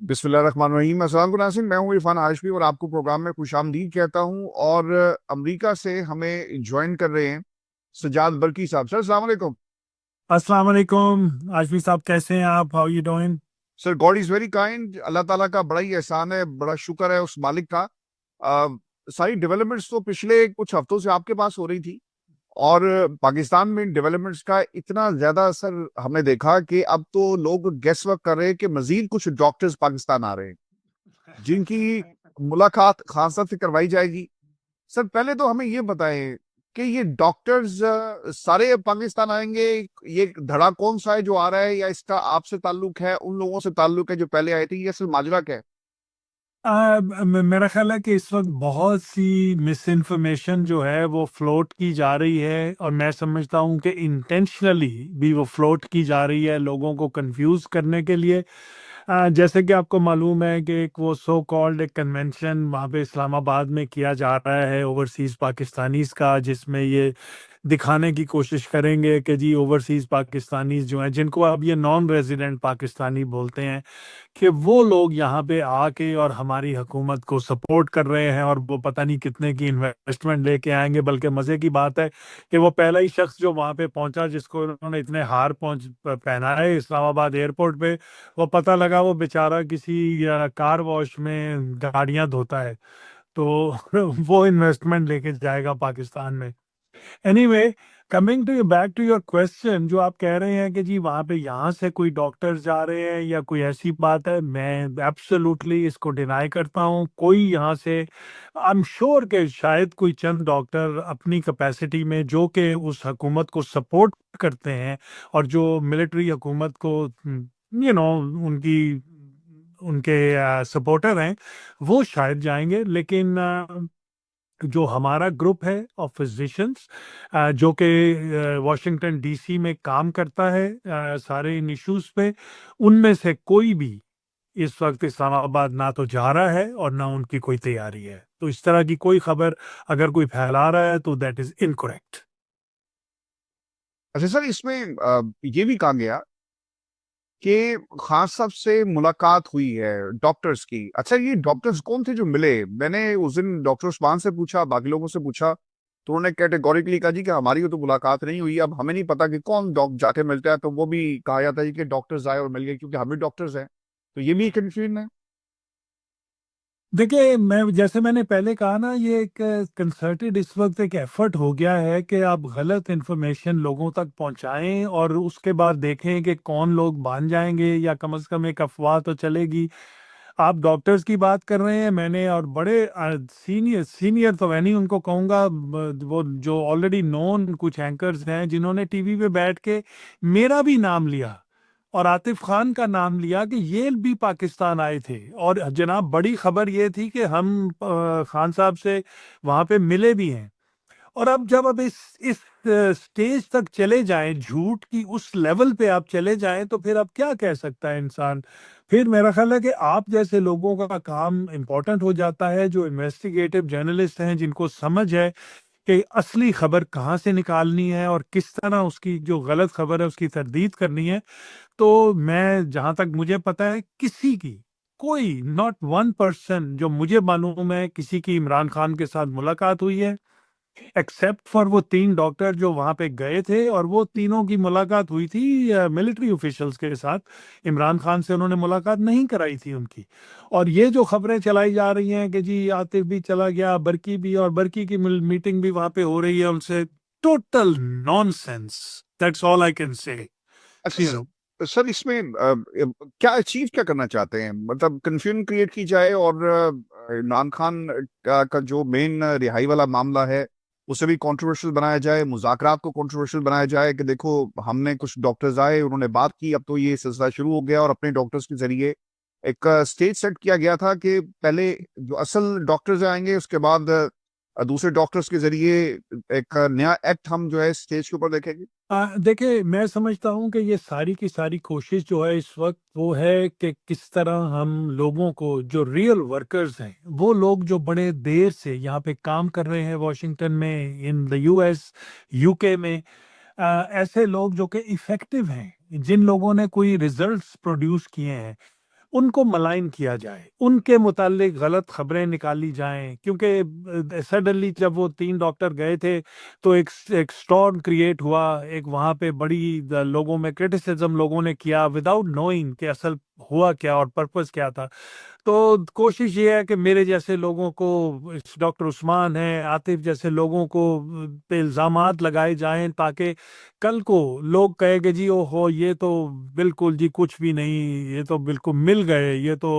बिस्मिल्लाहिर्रहमानिर्रहीम। अस्सलाम वालेकुम नाज़रीन, मैं हूँ इरफान हाशमी और आपको प्रोग्राम में खुशामदीद कहता हूँ। और अमेरिका से हमें ज्वाइन कर रहे हैं सजाद बरकी साहब। सर अस्सलाम वालेकुम। अस्सलाम वालेकुम। आजमी साहब कैसे हैं आप? How you doing? Sir God is very kind. अल्लाह ताला का बड़ा ही एहसान है, बड़ा शुक्र है उस मालिक का। अ, सारी डेवलपमेंट्स तो पिछले कुछ हफ्तों से आपके पास हो रही थी। और पाकिस्तान में डेवलपमेंट्स का इतना ज्यादा असर हमने देखा कि अब तो लोग गेस वर्क कर रहे हैं कि मजीद कुछ डॉक्टर्स पाकिस्तान आ रहे हैं जिनकी मुलाकात खान साहब से करवाई जाएगी। सर पहले तो हमें ये बताएं कि ये डॉक्टर्स सारे पाकिस्तान आएंगे। ये धड़ा कौन सा है जो आ रहा है, या इसका आपसे ताल्लुक है, उन लोगों से ताल्लुक है जो पहले आए थे, ये असल माजरा क्या है? मेरा ख्याल है कि इस वक्त बहुत सी मिस इन्फॉर्मेशन जो है वो फ्लोट की जा रही है, और मैं समझता हूँ कि इंटेंशनली भी वो फ्लोट की जा रही है लोगों को कंफ्यूज करने के लिए। जैसे कि आपको मालूम है कि एक वो सो कॉल्ड एक कन्वेंशन वहाँ पे इस्लामाबाद में किया जा रहा है ओवरसीज़ पाकिस्तानीज़ का, जिसमें ये दिखाने की कोशिश करेंगे कि जी ओवरसीज़ पाकिस्तानीज़ जो हैं, जिनको अब ये नॉन रेजिडेंट पाकिस्तानी बोलते हैं, कि वो लोग यहाँ पे आके और हमारी हुकूमत को सपोर्ट कर रहे हैं, और वो पता नहीं कितने की इन्वेस्टमेंट लेके आएंगे। बल्कि मज़े की बात है कि वो पहला ही शख्स जो वहाँ पे पहुंचा, जिसको उन्होंने इतने हार पहनाए इस्लामाबाद एयरपोर्ट पे, वो पता लगा वो बेचारा किसी कार वॉश में गाड़ियां धोता है। तो वो इन्वेस्टमेंट लेके जाएगा पाकिस्तान में। Anyway, coming to back to your question, जो आप कह रहे हैं कि जी वहाँ पे यहाँ से कोई डॉक्टर्स जा रहे हैं या कोई ऐसी बात है, मैं एब्सोल्युटली इसको डिनाई करता हूँ। कोई यहाँ से, आई एम श्योर कि शायद कोई चंद डॉक्टर अपनी कैपेसिटी में जो कि उस हुकूमत को सपोर्ट करते हैं, और जो मिलिट्री हुकूमत को उनकी उनके सपोर्टर हैं, वो शायद जाएंगे। लेकिन जो हमारा ग्रुप है ऑफ फिजिशियंस, जो कि वॉशिंगटन डीसी में काम करता है सारे इन इश्यूज पे, उनमें से कोई भी इस वक्त इस्लामाबाद ना तो जा रहा है और ना उनकी कोई तैयारी है। तो इस तरह की कोई खबर अगर कोई फैला रहा है तो दैट इज इनकरेक्ट। अच्छा सर, इसमें ये भी कहा गया कि खान साहब से मुलाकात हुई है डॉक्टर्स की। अच्छा, ये डॉक्टर्स कौन थे जो मिले? मैंने उस दिन डॉक्टर उस्मान से पूछा, बाकी लोगों से पूछा, तो उन्होंने कैटेगोरिकली कहा जी कि हमारी तो मुलाकात नहीं हुई। अब हमें नहीं पता कि कौन डॉक्टर जाके मिलता है, तो वो भी कहा जाता है कि डॉक्टर्स आए और मिल गए, क्योंकि हम भी डॉक्टर्स हैं। तो ये भी कंफ्यूजन है। देखिए, मैं जैसे मैंने पहले कहा ना, ये एक कंसर्टेड इस वक्त एक एफर्ट हो गया है कि आप गलत इंफॉर्मेशन लोगों तक पहुंचाएं, और उसके बाद देखें कि कौन लोग मान जाएंगे, या कम से कम एक अफवाह तो चलेगी। आप डॉक्टर्स की बात कर रहे हैं, मैंने और बड़े सीनियर सीनियर तो मैं नहीं उनको कहूँगा, वो जो ऑलरेडी नोन कुछ एंकर्स हैं जिन्होंने टीवी पे बैठ के मेरा भी नाम लिया और आतिफ खान का नाम लिया कि ये भी पाकिस्तान आए थे। और जनाब, बड़ी खबर ये थी कि हम खान साहब से वहाँ पे मिले भी हैं। और अब इस स्टेज तक चले जाएं, झूठ की उस लेवल पे आप चले जाएं, तो फिर अब क्या कह सकता है इंसान? फिर मेरा ख्याल है कि आप जैसे लोगों का काम इम्पोर्टेंट हो जाता है, जो इन्वेस्टिगेटिव जर्नलिस्ट हैं, जिनको समझ है कि असली खबर कहाँ से निकालनी है और किस तरह उसकी जो गलत खबर है उसकी तरदीद करनी है। तो मैं जहां तक मुझे पता है, किसी की, कोई नॉट वन पर्सन जो मुझे मालूम है किसी की इमरान खान के साथ मुलाकात हुई है, एक्सेप्ट फॉर वो तीन डॉक्टर जो वहां पे गए थे, और वो तीनों की मुलाकात हुई थी मिलिट्री ऑफिशियल्स के साथ। इमरान खान से उन्होंने मुलाकात नहीं कराई थी उनकी। और ये जो खबरें चलाई जा रही हैं कि जी आतिफ भी चला गया, बरकी भी, और बरकी की मीटिंग भी वहां पे हो रही है उनसे, total nonsense. That's all I can say. अच्छा सर, इसमें क्या अचीव क्या करना चाहते हैं? मतलब कंफ्यूजन क्रिएट की जाए और इमरान खान का जो मेन रिहाई वाला मामला है उसे भी कंट्रोवर्शियल बनाया जाए, मुज़ाकरात को कंट्रोवर्शियल बनाया जाए कि देखो हमने कुछ डॉक्टर्स आए, उन्होंने बात की, अब तो ये सिलसिला शुरू हो गया और अपने डॉक्टर्स के जरिए एक स्टेज सेट किया गया था कि पहले जो असल डॉक्टर्स आएंगे, उसके बाद दूसरे डॉक्टर्स के जरिए एक नया एक्ट हम जो है स्टेज के ऊपर देखेंगे। देखिए, मैं समझता हूँ कि ये सारी की सारी कोशिश जो है इस वक्त, वो है कि किस तरह हम लोगों को, जो रियल वर्कर्स हैं, वो लोग जो बड़े देर से यहाँ पे काम कर रहे हैं वॉशिंगटन में, इन द यूएस, यूके में, ऐसे लोग जो कि इफेक्टिव हैं, जिन लोगों ने कोई रिजल्ट्स प्रोड्यूस किए हैं, उनको मलाइन किया जाए, उनके मुतालिक गलत खबरें निकाली जाएं, क्योंकि सडनली जब वो 3 डॉक्टर गए थे तो एक स्टॉर्म क्रिएट हुआ, एक वहाँ पे बड़ी लोगों में क्रिटिसिज्म लोगों ने किया विदाउट नोइंग कि असल हुआ क्या और पर्पस क्या था। तो कोशिश ये है कि मेरे जैसे लोगों को, डॉक्टर उस्मान हैं, आतिफ जैसे लोगों को पे इल्ज़ामात लगाए जाएं, ताकि कल को लोग कहें कि जी ओहो ये तो बिल्कुल जी कुछ भी नहीं, ये तो बिल्कुल मिल गए, ये तो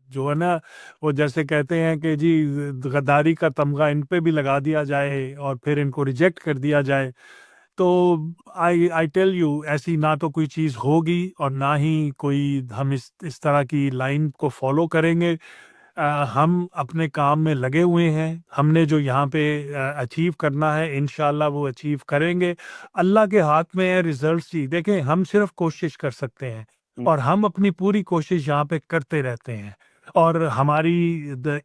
जो है ना, वो जैसे कहते हैं कि जी गद्दारी का तमगा इन पे भी लगा दिया जाए और फिर इनको रिजेक्ट कर दिया जाए। तो आई आई टेल यू, ऐसी ना तो कोई चीज़ होगी और ना ही कोई हम इस तरह की लाइन को फॉलो करेंगे। हम अपने काम में लगे हुए हैं, हमने जो यहाँ पे अचीव करना है इंशाल्लाह वो अचीव करेंगे। अल्लाह के हाथ में है रिजल्ट्स ही। देखें, हम सिर्फ कोशिश कर सकते हैं और हम अपनी पूरी कोशिश यहाँ पे करते रहते हैं। और हमारी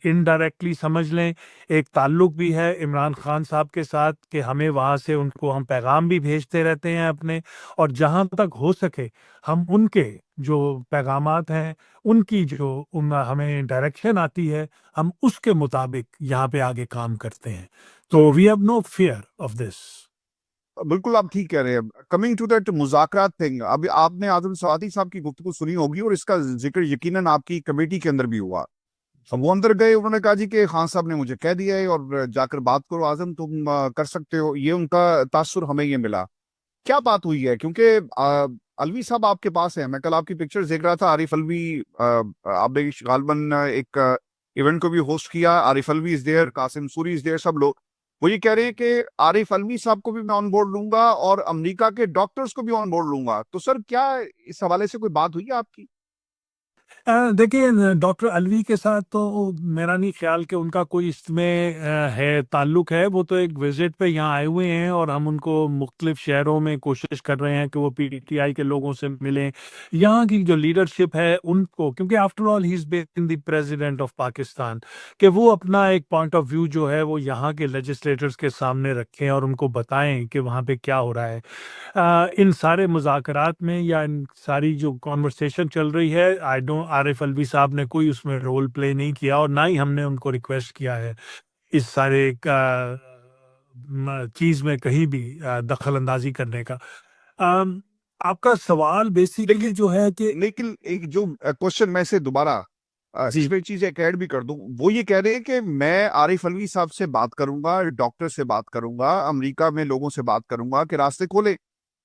इनडायरेक्टली समझ लें, एक ताल्लुक भी है इमरान खान साहब के साथ कि हमें वहाँ से उनको हम पैगाम भी भेजते रहते हैं अपने, और जहाँ तक हो सके हम उनके जो पैगामात हैं, उनकी जो हमें डायरेक्शन आती है, हम उसके मुताबिक यहाँ पे आगे काम करते हैं। तो we have no fear of this. बिल्कुल आप ठीक कह रहे हैं। कमिंग टू दैट मुज़ाकरात थिंग, अभी आपने आज़म सवाती साहब की गुफ्तगू सुनी होगी और इसका जिक्र यकीनन आपकी कमेटी के अंदर भी हुआ। अब वो अंदर गए, उन्होंने कहा जी कि खान साहब ने मुझे कह दिया है और जाकर बात करो आज़म, तुम कर सकते हो। ये उनका तासुर हमें ये मिला। क्या बात हुई है? क्योंकि अलवी साहब आपके पास है, मैं कल आपकी पिक्चर देख रहा था, आरिफ अलवी, आपने गालबन एक इवेंट को भी होस्ट किया, Arif Alvi is there, Qasim Suri is there, सब लोग। वो ये कह रहे हैं कि आरिफ अलवी साहब को भी मैं ऑन बोर्ड लूंगा और अमेरिका के डॉक्टर्स को भी ऑन बोर्ड लूंगा। तो सर, क्या इस हवाले से कोई बात हुई है आपकी? देखिए, डॉक्टर अलवी के साथ तो मेरा नहीं ख्याल कि उनका कोई इसमें है ताल्लुक है। वो तो एक विजिट पे यहाँ आए हुए हैं और हम उनको मुख्तलिफ शहरों में कोशिश कर रहे हैं कि वो पीटीआई के लोगों से मिलें, यहाँ की जो लीडरशिप है उनको, क्योंकि after all he is been the president of Pakistan, कि वो अपना एक पॉइंट ऑफ व्यू जो है वो यहाँ के लेजिस्लेटर्स के सामने रखें और उनको बताएं कि वहाँ पे क्या हो रहा है। इन सारे मुज़ाकरात में या इन सारी जो कॉन्वर्सेशन चल रही है, आई डोंट, आरिफ अलवी साहब ने कोई उसमें रोल प्ले नहीं किया और ना ही हमने उनको रिक्वेस्ट किया है इस सारे चीज़ में कहीं भी दखल अंदाजी करने का। आपका सवाल बेसिकली लेकिन जो है कि लेकिन एक जो क्वेश्चन मैं से दोबारा इसमें चीज एक ऐड भी कर दूं, वो ये कह रहे हैं कि मैं आरिफ अलवी साहब से बात करूंगा, डॉक्टर से बात करूंगा, अमेरिका में लोगों से बात करूंगा कि रास्ते खोले।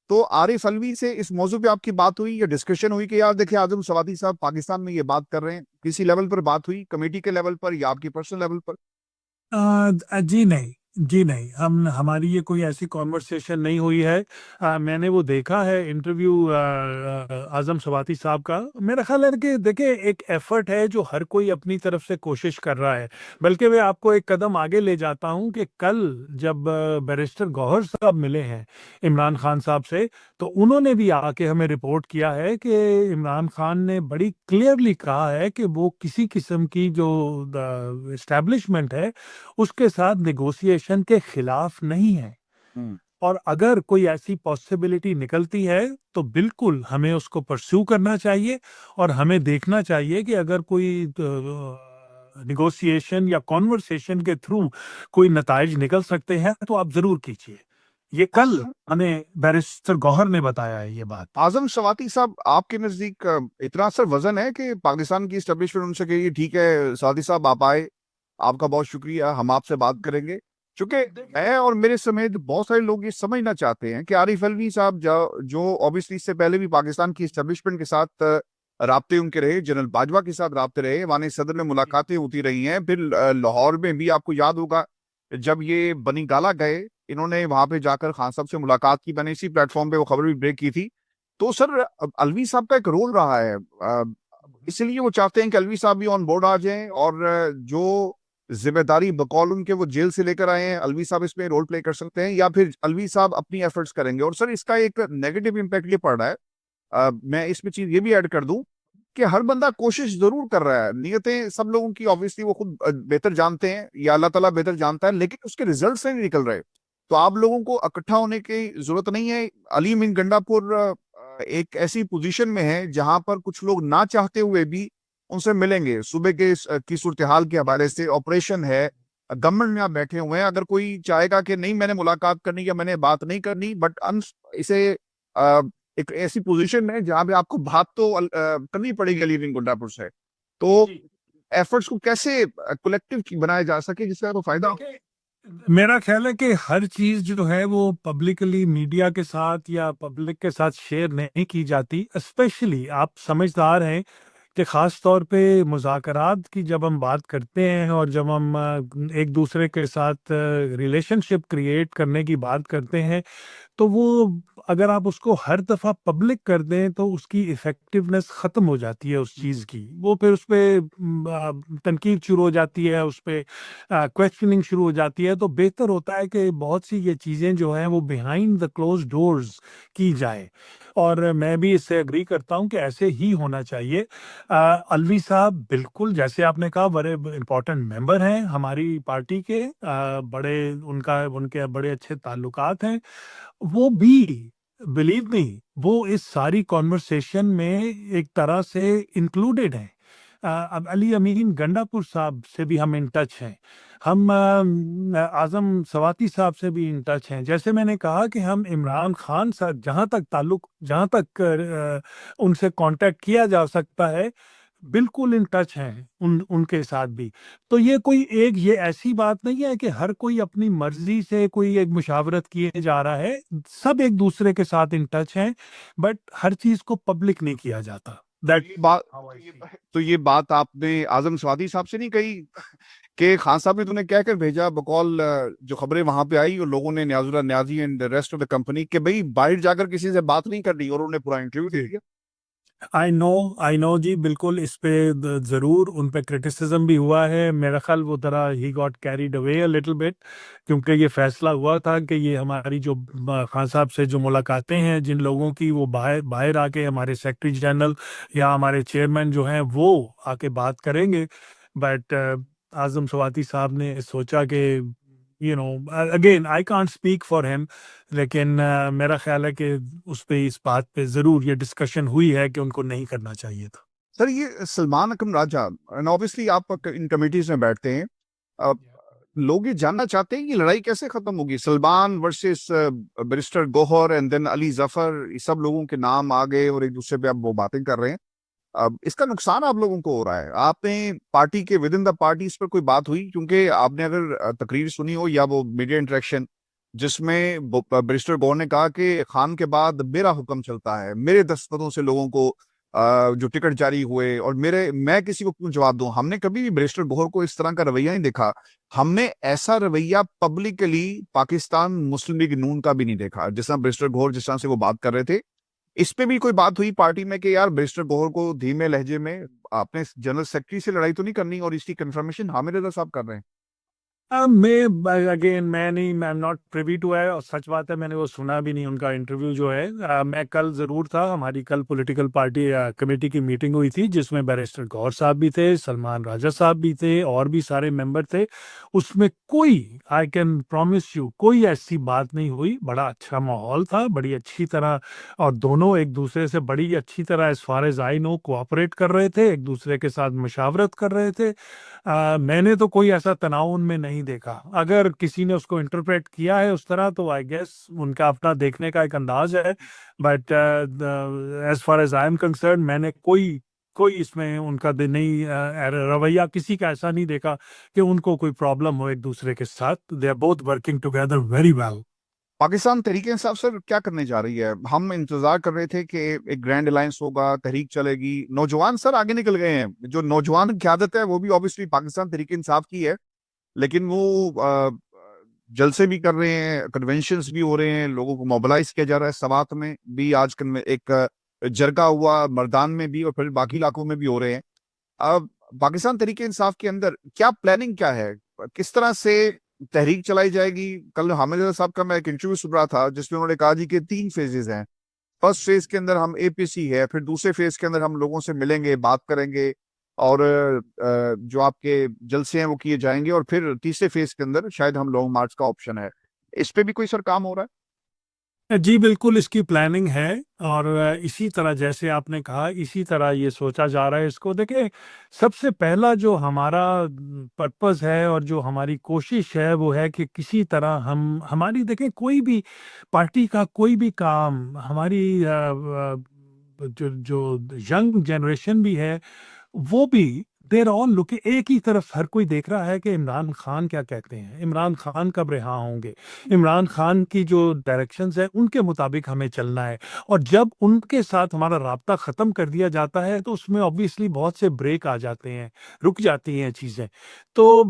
तो आरिफ अलवी से इस मौजू पे आपकी बात हुई या डिस्कशन हुई कि यार देखिए आजम सवाती साहब पाकिस्तान में ये बात कर रहे हैं? किसी लेवल पर बात हुई, कमेटी के लेवल पर या आपकी पर्सनल लेवल पर? जी नहीं, जी नहीं, हम हमारी ये कोई ऐसी कॉन्वर्सेशन नहीं हुई है। मैंने वो देखा है इंटरव्यू आज़म सवाती साहब का। मेरा ख़्याल है कि देखिए, एक एफ़र्ट है जो हर कोई अपनी तरफ से कोशिश कर रहा है। बल्कि मैं आपको एक कदम आगे ले जाता हूँ कि कल जब बैरिस्टर गौहर साहब मिले हैं इमरान खान साहब से, तो उन्होंने भी आके हमें रिपोर्ट किया है कि इमरान खान ने बड़ी क्लियरली कहा है कि वो किसी किस्म की जो एस्टेब्लिशमेंट है उसके साथ नेगोशिएशन के खिलाफ नहीं है। हम्म। और अगर कोई ऐसी पॉसिबिलिटी निकलती है तो बिल्कुल हमें उसको परस्यू करना चाहिए और हमें देखना चाहिए कि अगर कोई नेगोशिएशन या कॉन्वर्सेशन के थ्रू कोई नताइज निकल सकते हैं तो आप जरूर कीजिए। ये कल हमें बैरिस्टर गौहर ने बताया है ये बात। आजम सवाती साहब आपके नजदीक इतना असर वजन है कि पाकिस्तान की स्टेब्लिशमेंट उनसे कहिए ठीक है सवाती साहब आप आए, आपका बहुत शुक्रिया, हम आपसे बात करेंगे? क्योंकि मैं और मेरे समेत बहुत सारे लोग ये समझना चाहते हैं कि आरिफ अलवी साहब जो ऑब्वियसली इससे पहले भी पाकिस्तान की स्टेब्लिशमेंट के साथ राब्ते उनके रहे, जनरल बाजवा के साथ राब्ते रहे, वानी सदर में मुलाकातें होती रही हैं, फिर लाहौर में भी आपको याद होगा जब ये बनी गाला गए, इन्होंने वहां पे जाकर खान साहब से मुलाकात की। मैंने इसी प्लेटफॉर्म पे वो खबर भी ब्रेक की थी। तो सर, अलवी साहब का एक रोल रहा है, इसलिए वो चाहते हैं कि अलवी साहब भी ऑन बोर्ड आ जाएं और जो जिम्मेदारी बकौल उनके वो जेल से लेकर आए हैं, अलवी साहब इसमें रोल प्ले कर सकते हैं या फिर अलवी साहब अपनी एफर्ट्स करेंगे? और सर, इसका एक नेगेटिव इम्पैक्ट ये पड़ रहा है, मैं इसमें चीज ये भी ऐड कर दूं कि हर बंदा कोशिश जरूर कर रहा है, नियतें सब लोगों की ऑब्वियसली वो खुद बेहतर जानते हैं या अल्लाह ताला बेहतर जानता है, लेकिन उसके रिजल्ट नहीं निकल रहे। तो आप लोगों को इकट्ठा होने की जरूरत नहीं है। अली मीन गंडापुर एक ऐसी पोजीशन में है जहां पर कुछ लोग ना चाहते हुए भी उनसे मिलेंगे। सूबे के की सूरत हाल के हवाले से ऑपरेशन है, गवर्नमेंट में आप बैठे हुए हैं, अगर कोई चाहेगा कि नहीं मैंने मुलाकात करनी या मैंने बात नहीं करनी, बट इसे अ, एक ऐसी पोजीशन है जहां पे आपको बात तो करनी पड़ेगी लीविंग गुड्डापुर से। तो जी एफर्ट्स को कैसे कलेक्टिव बनाया जा सके जिससे आपको फायदा हो। देखिए, मेरा ख्याल है कि हर चीज जो है वो पब्लिकली मीडिया के साथ या पब्लिक के साथ शेयर नहीं की जाती। स्पेशली आप समझदार हैं कि ख़ास तौर पे मुज़ाकरात की जब हम बात करते हैं और जब हम एक दूसरे के साथ रिलेशनशिप क्रिएट करने की बात करते हैं, तो वो अगर आप उसको हर दफ़ा पब्लिक कर दें तो उसकी इफ़ेक्टिवनेस ख़त्म हो जाती है उस चीज़ की। वो फिर उस पे तनकीद शुरू हो जाती है, उस पे क्वेश्चनिंग शुरू हो जाती है। तो बेहतर होता है कि बहुत सी ये चीज़ें जो हैं वो बिहाइंड द क्लोज़्ड डोर्स की जाएँ, और मैं भी इससे एग्री करता हूँ कि ऐसे ही होना चाहिए। अलवी साहब बिल्कुल जैसे आपने कहा बड़े इम्पोर्टेंट मेंबर हैं हमारी पार्टी के, बड़े उनका उनके बड़े अच्छे ताल्लुकात हैं। वो भी बिलीव मी वो इस सारी कॉन्वर्सेशन में एक तरह से इंक्लूडेड हैं। अब अली अमीन गंडापुर साहब से भी हम इन टच हैं। हम आज़म सवाती साहब से भी इन टच हैं। जैसे मैंने कहा कि हम इमरान खान साहब जहाँ तक उनसे कॉन्टैक्ट किया जा सकता है, बिल्कुल इन टच हैं उनके साथ भी। तो ये कोई एक ये ऐसी बात नहीं है कि हर कोई अपनी मर्ज़ी से कोई एक मुशावरत किए जा रहा है। सब एक-दूसरे के साथ इन टच हैं, बट हर चीज़ को पब्लिक नहीं किया जाता। दैट्स ये बात हाउ आई सी। तो ये बात आपने आजम स्वादी साहब से नहीं कही कि खान साहब ने तूने क्या कर भेजा बकौल जो खबरें वहां पे आई और लोगों ने Niazullah Niazi and the rest of the company के भाई बाहर जाकर किसी से बात नहीं करनी, और उन्होंने पूरा इंटरव्यू दे दिया। आई नो जी, बिल्कुल इस पे ज़रूर उन पे क्रिटिसिज्म भी हुआ है। मेरा ख़्याल वो ज़रा he got carried away a little bit, क्योंकि ये फैसला हुआ था कि ये हमारी जो खान साहब से जो मुलाकातें हैं जिन लोगों की, वो बाहर बाहर आके हमारे सेक्रेटरी जनरल या हमारे चेयरमैन जो हैं वो आके बात करेंगे। बट आज़म स्वाति साहब ने सोचा कि again I can't speak for him, लेकिन मेरा ख्याल है कि उस पे इस बात पे ज़रूर ये डिस्कशन हुई है कि उनको नहीं करना चाहिए था। सर ये सलमान अकरम राजा, एंड ऑब्वियसली आप इन कमेटीज में बैठते हैं, अब लोग ये जानना चाहते हैं कि लड़ाई कैसे खत्म होगी, Salman versus barrister Gauhar and then Ali Zafar, ये सब लोगों के नाम आ गए और एक दूसरे पे आप वो बातें कर रहे हैं। अब इसका नुकसान आप लोगों को हो रहा है। आपने पार्टी के विद इन द पार्टी इस पर कोई बात हुई? क्योंकि आपने अगर तकरीर सुनी हो या वो मीडिया इंटरेक्शन जिसमें बैरिस्टर गौर ने कहा कि खान के बाद मेरा हुक्म चलता है, मेरे दस्तखतों से लोगों को जो टिकट जारी हुए, और मैं किसी को क्यों जवाब दूं। हमने कभी भी बैरिस्टर गौहर को इस तरह का रवैया नहीं देखा। हमने ऐसा रवैया पब्लिकली पाकिस्तान मुस्लिम लीग नून का भी नहीं देखा जिस तरह बैरिस्टर गौहर जिस तरह से वो बात कर रहे थे। इस पे भी कोई बात हुई पार्टी में कि यार बैरिस्टर गौहर को धीमे लहजे में आपने जनरल सेक्रेटरी से लड़ाई तो नहीं करनी, और इसकी कंफर्मेशन हामिद रजा साहब कर रहे हैं। मैं अगेन मैं नहीं मैं नॉट प्रिवी टू है, और सच बात है मैंने वो सुना भी नहीं उनका इंटरव्यू जो है। मैं कल ज़रूर था, हमारी कल पॉलिटिकल पार्टी कमेटी की मीटिंग हुई थी जिसमें बैरिस्टर गौर साहब भी थे, सलमान राजा साहब भी थे, और भी सारे मेंबर थे। उसमें कोई, आई कैन प्रॉमिस यू, कोई ऐसी बात नहीं हुई। बड़ा अच्छा माहौल था, बड़ी अच्छी तरह, और दोनों एक दूसरे से बड़ी अच्छी तरह as far as I know cooperate कर रहे थे, एक दूसरे के साथ मशावरत कर रहे थे। मैंने तो कोई ऐसा तनाव उनमें नहीं देखा। अगर किसी ने उसको इंटरप्रेट किया है उस तरह तो आई गेस उनका अपना देखने का एक अंदाज है। But as far as I am concern, मैंने कोई कोई इसमें उनका नहीं रवैया किसी का ऐसा नहीं देखा कि उनको कोई प्रॉब्लम हो एक दूसरे के साथ। They are both working together very well. Pakistan Tehreek Insaf sir क्या करने जा रही है? हम इंतजार कर रहे थे कि एक ग्रैंड अलायंस होगा, तहरीक चलेगी, नौजवान सर आगे निकल गए हैं। जो नौजवान क़यादत है वो भी ऑब्वियसली पाकिस्तान तहरीक इंसाफ की है, लेकिन वो जलसे भी कर रहे हैं, कन्वेंशंस भी हो रहे हैं, लोगों को मोबिलाइज किया जा रहा है। सवात में भी आज एक जरगा हुआ, मर्दान में भी, और फिर बाकी इलाकों में भी हो रहे हैं। अब पाकिस्तान तहरीक इंसाफ के अंदर क्या प्लानिंग क्या है, किस तरह से तहरीक चलाई जाएगी? कल हामिद रजा साहब का मैं एक इंटरव्यू सुन रहा था जिसमें उन्होंने कहा जी कि 3 फेजेस हैं। फर्स्ट फेज के अंदर हम एपीसी है, फिर दूसरे फेज के अंदर हम लोगों से मिलेंगे, बात करेंगे, और जो आपके जलसे हैं वो किए जाएंगे, और फिर तीसरे फेज के अंदर शायद हम लॉन्ग मार्च का ऑप्शन है। इस पे भी कोई सर काम हो रहा है? जी, बिल्कुल इसकी प्लानिंग है और इसी तरह जैसे आपने कहा इसी तरह ये सोचा जा रहा है इसको। देखिए, सबसे पहला जो हमारा पर्पस है और जो हमारी कोशिश है वो है कि किसी तरह हम हमारी देखिए कोई भी पार्टी का कोई भी काम हमारी जो जो यंग जनरेशन भी है वो भी देर ऑल लुकिंग एक ही तरफ हर कोई देख रहा है कि इमरान खान क्या कहते हैं, इमरान खान कब रिहा होंगे, इमरान खान की जो डायरेक्शंस है उनके मुताबिक हमें चलना है। और जब उनके साथ हमारा राब्ता ख़त्म कर दिया जाता है तो उसमें ऑब्वियसली बहुत से ब्रेक आ जाते हैं, रुक जाती हैं चीज़ें। तो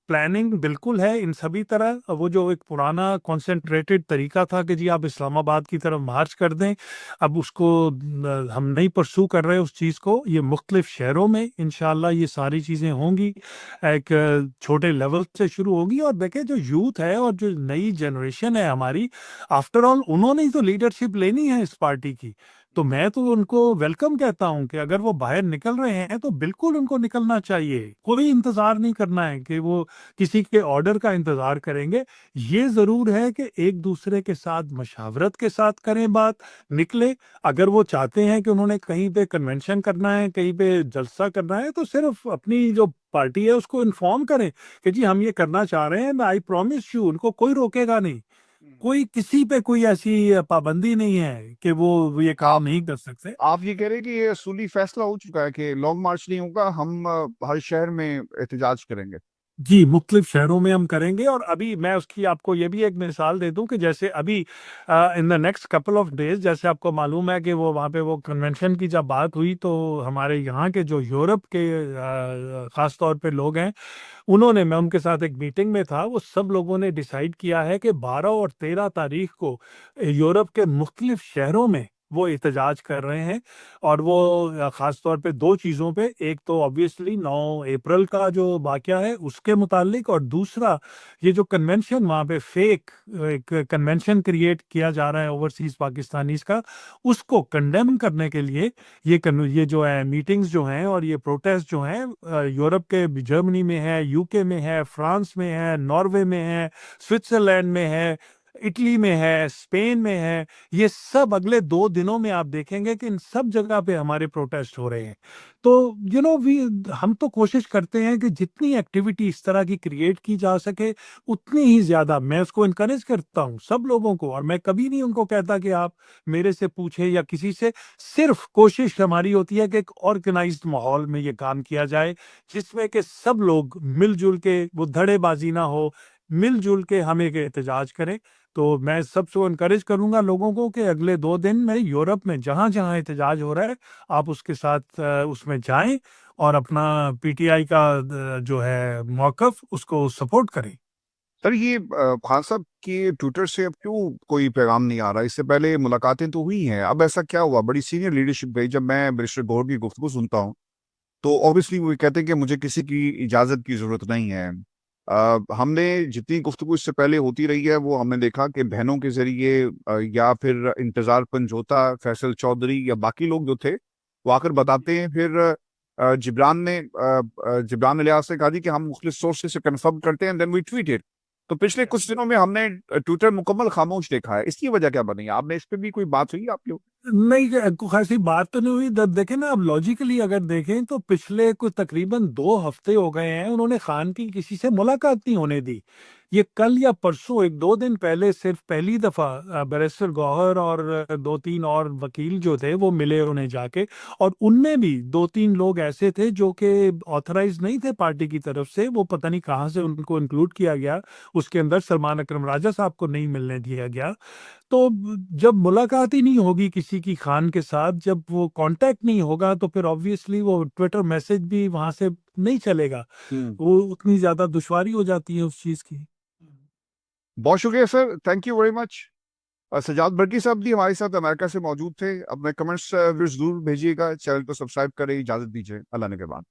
प्लानिंग बिल्कुल है इन सभी तरह। वो जो एक पुराना कॉन्सेंट्रेटेड तरीका था कि जी आप इस्लामाबाद की तरफ मार्च कर दें, अब उसको हम नहीं परस्यू कर रहे उस चीज़ को। ये मुख्तलिफ शहरों में इंशाल्लाह ये सारी चीज़ें होंगी। एक छोटे लेवल से शुरू होगी और देखिए जो यूथ है और जो नई जनरेशन है हमारी, आफ्टर ऑल उन्होंने ही तो लीडरशिप लेनी है इस पार्टी की। तो मैं तो उनको वेलकम कहता हूँ कि अगर वो बाहर निकल रहे हैं तो बिल्कुल उनको निकलना चाहिए। कोई इंतज़ार नहीं करना है कि वो किसी के ऑर्डर का इंतज़ार करेंगे। ये ज़रूर है कि एक-दूसरे के साथ मशावरत के साथ करें बात, निकले। अगर वो चाहते हैं कि उन्होंने कहीं पे कन्वेंशन करना है, कहीं पे जलसा करना है, तो सिर्फ़ अपनी जो पार्टी है उसको इन्फॉर्म करें कि जी हम ये करना चाह रहे हैं, आई प्रॉमिस यू, उनको कोई रोकेगा नहीं। कोई किसी पे कोई ऐसी पाबंदी नहीं है कि वो ये काम आप नहीं कर सकते। आप ये कह रहे हैं कि ये सूली फैसला हो चुका है कि लॉन्ग मार्च नहीं होगा, हम हर शहर में एहतजाज करेंगे। जी, मुख्तलिफ शहरों में हम करेंगे और अभी मैं उसकी आपको ये भी एक मिसाल दे दूँ कि जैसे अभी in the next couple of days जैसे आपको मालूम है कि वो वहाँ पे वो कन्वेंशन की जब बात हुई तो हमारे यहाँ के जो यूरोप के ख़ास तौर पे लोग हैं, उन्होंने मैं उनके साथ एक मीटिंग में था, वो सब लोगों ने डिसाइड किया है कि 12 और 13 तारीख को यूरोप के मुख्तलिफ शहरों में वो एहतजाज कर रहे हैं और वो ख़ास तौर पे 2 चीज़ों पे, एक तो ऑब्वियसली 9 अप्रैल का जो वाक़या है उसके मुतालिक और दूसरा ये जो कन्वेंशन वहाँ पे फेक एक कन्वेंशन क्रिएट किया जा रहा है ओवरसीज़ पाकिस्तानीज़ का, उसको कंडेम करने के लिए ये जो है मीटिंग्स जो हैं और ये प्रोटेस्ट जो हैं यूरोप के जर्मनी में है, यूके में है, फ्रांस में है, नॉर्वे में है, स्विट्ज़रलैंड में है, इटली में है, स्पेन में है। ये सब अगले 2 दिनों में आप देखेंगे कि इन सब जगह पे हमारे प्रोटेस्ट हो रहे हैं। तो यू नो वी हम तो कोशिश करते हैं कि जितनी एक्टिविटी इस तरह की क्रिएट की जा सके, उतनी ही ज़्यादा मैं उसको एनकरेज करता हूँ सब लोगों को और मैं कभी नहीं उनको कहता कि आप मेरे से पूछें या किसी से। सिर्फ़ कोशिश हमारी होती है कि एक ऑर्गेनाइज़्ड माहौल में ये काम किया जाए, जिसमें कि सब लोग मिल-जुल के वो धड़ेबाज़ी ना हो, मिल-जुल के हम एक एहतजाज करें। तो मैं सबको एनकरेज करूँगा लोगों को कि अगले 2 दिन में यूरोप में जहाँ-जहाँ एहतजाज हो रहा है, आप उसके साथ उसमें जाएँ और अपना पीटीआई का जो है मौक़िफ़ उसको सपोर्ट करें। सर ये खान साहब के ट्विटर से अब क्यों कोई पैगाम नहीं आ रहा? इससे पहले मुलाकातें तो हुई हैं, अब ऐसा क्या हुआ? बड़ी सीनियर लीडरशिप गई। जब मैं मिनिस्टर गौहर की गुफ्तगू सुनता हूँ, तो ऑब्वियसली वो कहते हैं कि मुझे किसी की इजाज़त की ज़रूरत नहीं है। हमने जितनी गुफ्तगू इससे पहले होती रही है, वो हमने देखा कि बहनों के ज़रिए या फिर इंतज़ार पंजोता, फैसल चौधरी या बाकी लोग जो थे, वो आकर बताते हैं। फिर जिब्रान इलियास ने कहा जी कि हम मुख्तलिफ सोर्सेज़ से कन्फर्म करते हैं, देन वी ट्वीट इट। तो पिछले कुछ दिनों में हमने ट्विटर मुकम्मल खामोश देखा है। इसकी वजह क्या बनी? आपने इस पे भी कोई बात हुई आपकी? नहीं, कोई ऐसी बात तो नहीं हुई। द देखें ना, अब लॉजिकली अगर देखें तो पिछले कुछ तकरीबन 2 हफ्ते हो गए हैं, उन्होंने खान की किसी से मुलाकात नहीं होने दी। ये कल या परसों 1-2 दिन पहले सिर्फ़ पहली दफ़ा बैरिस्टर गौहर और 2-3 और वकील जो थे वो मिले उन्हें जाके और उनमें भी 2-3 लोग ऐसे थे जो कि ऑथराइज़ नहीं थे पार्टी की तरफ से, वो पता नहीं कहाँ से उनको इंक्लूड किया गया। उसके अंदर सलमान अकरम राजा साहब को नहीं मिलने दिया गया। तो जब मुलाकात ही नहीं होगी किसी की खान के साथ, जब वो कॉन्टैक्ट नहीं होगा तो फिर ऑब्वियसली वो ट्विटर मैसेज भी वहाँ से नहीं चलेगा। हुँ। वो उतनी ज़्यादा दुश्वारी हो जाती है उस चीज़ की। बहुत शुक्रिया सर, thank you very much. Sajjad Barqi साहब भी हमारे साथ अमेरिका से मौजूद थे। अपने कमेंट्स ज़रूर भेजिएगा, चैनल को सब्सक्राइब करें, इजाज़त दीजिए। अल्लाह ने के बाद।